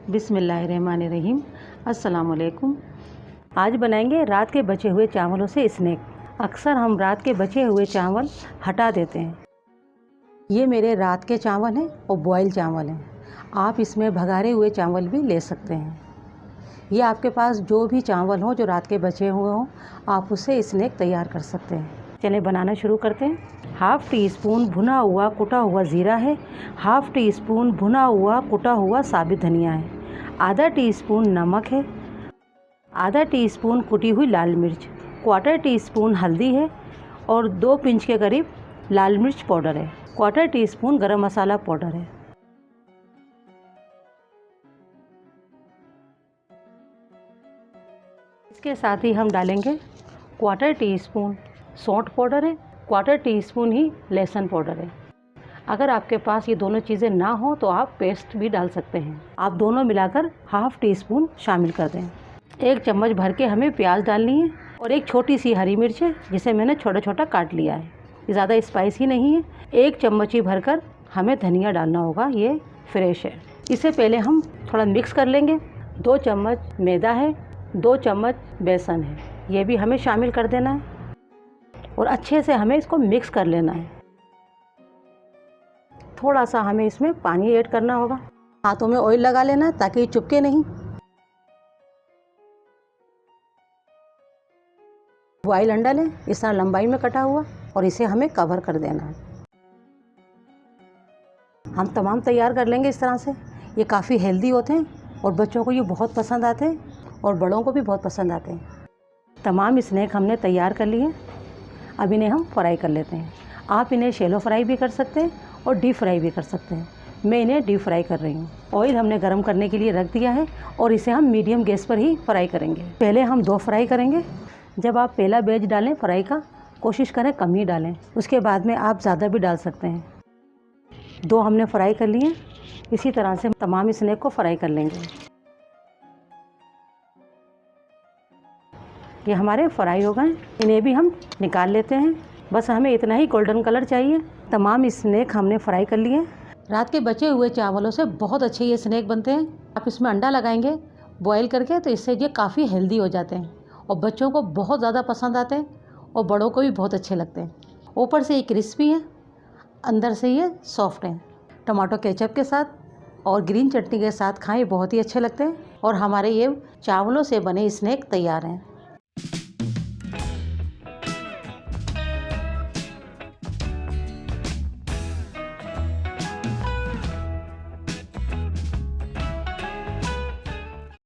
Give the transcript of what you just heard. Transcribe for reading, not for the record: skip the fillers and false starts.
बिस्मिल्लाहिर्रहमानिर्रहीम। अस्सलाम वालेकुम। आज बनाएंगे रात के बचे हुए चावलों से स्नैक। अक्सर हम रात के बचे हुए चावल हटा देते हैं। ये मेरे रात के चावल हैं और बॉयल चावल हैं। आप इसमें भगारे हुए चावल भी ले सकते हैं। ये आपके पास जो भी चावल हो जो रात के बचे हुए हों, आप उससे स्नैक तैयार कर सकते हैं। चलिए बनाना शुरू करते हैं। हाफ़ टी स्पून भुना हुआ कुटा हुआ ज़ीरा है। हाफ़ टी स्पून भुना हुआ कुटा हुआ साबित धनिया है। आधा टीस्पून नमक है। आधा टीस्पून कुटी हुई लाल मिर्च, क्वार्टर टीस्पून हल्दी है और 2 पिंच के करीब लाल मिर्च पाउडर है। क्वार्टर टीस्पून गरम मसाला पाउडर है। इसके साथ ही हम डालेंगे क्वार्टर टीस्पून सौंठ पाउडर है, क्वार्टर टीस्पून ही लहसुन पाउडर है। अगर आपके पास ये दोनों चीज़ें ना हो तो आप पेस्ट भी डाल सकते हैं। आप दोनों मिलाकर हाफ़ टी स्पून शामिल कर दें। 1 चम्मच भर के हमें प्याज डालनी है और एक छोटी सी हरी मिर्च है जिसे मैंने छोटा छोटा काट लिया है। ये ज़्यादा स्पाइसी नहीं है। 1 चम्मच ही भरकर हमें धनिया डालना होगा, ये फ्रेश है। इसे पहले हम थोड़ा मिक्स कर लेंगे। 2 चम्मच मैदा है, 2 चम्मच बेसन है, ये भी हमें शामिल कर देना है और अच्छे से हमें इसको मिक्स कर लेना है। थोड़ा सा हमें इसमें पानी ऐड करना होगा। हाथों में ऑयल लगा लेना है ताकि ये चिपके नहीं। बॉयल अंडा लें, इस तरह लंबाई में कटा हुआ, और इसे हमें कवर कर देना है। हम तमाम तैयार कर लेंगे इस तरह से। ये काफ़ी हेल्दी होते हैं और बच्चों को ये बहुत पसंद आते हैं और बड़ों को भी बहुत पसंद आते हैं। तमाम स्नैक हमने तैयार कर लिए। अब इन्हें हम फ्राई कर लेते हैं। आप इन्हें शैलो फ्राई भी कर सकते हैं और डीप फ्राई भी कर सकते हैं। मैं इन्हें डीप फ्राई कर रही हूँ। ऑयल हमने गर्म करने के लिए रख दिया है और इसे हम मीडियम गैस पर ही फ्राई करेंगे। पहले हम 2 फ्राई करेंगे। जब आप पहला बैच डालें फ्राई का, कोशिश करें कम ही डालें। उसके बाद में आप ज़्यादा भी डाल सकते हैं। 2 हमने फ्राई कर लिए। इसी तरह से तमाम स्नैक को फ्राई कर लेंगे। ये हमारे फ्राई हो गए। इन्हें भी हम निकाल लेते हैं। बस हमें इतना ही गोल्डन कलर चाहिए। तमाम स्नैक हमने फ्राई कर लिए। रात के बचे हुए चावलों से बहुत अच्छे ये स्नैक बनते हैं। आप इसमें अंडा लगाएंगे बॉईल करके, तो इससे ये काफ़ी हेल्दी हो जाते हैं और बच्चों को बहुत ज़्यादा पसंद आते हैं और बड़ों को भी बहुत अच्छे लगते हैं। ऊपर से ये क्रिस्पी है, अंदर से ये सॉफ्ट हैं। टमाटो केचप के साथ और ग्रीन चटनी के साथ खाएं, बहुत ही अच्छे लगते हैं। और हमारे ये चावलों से बने स्नैक तैयार हैं।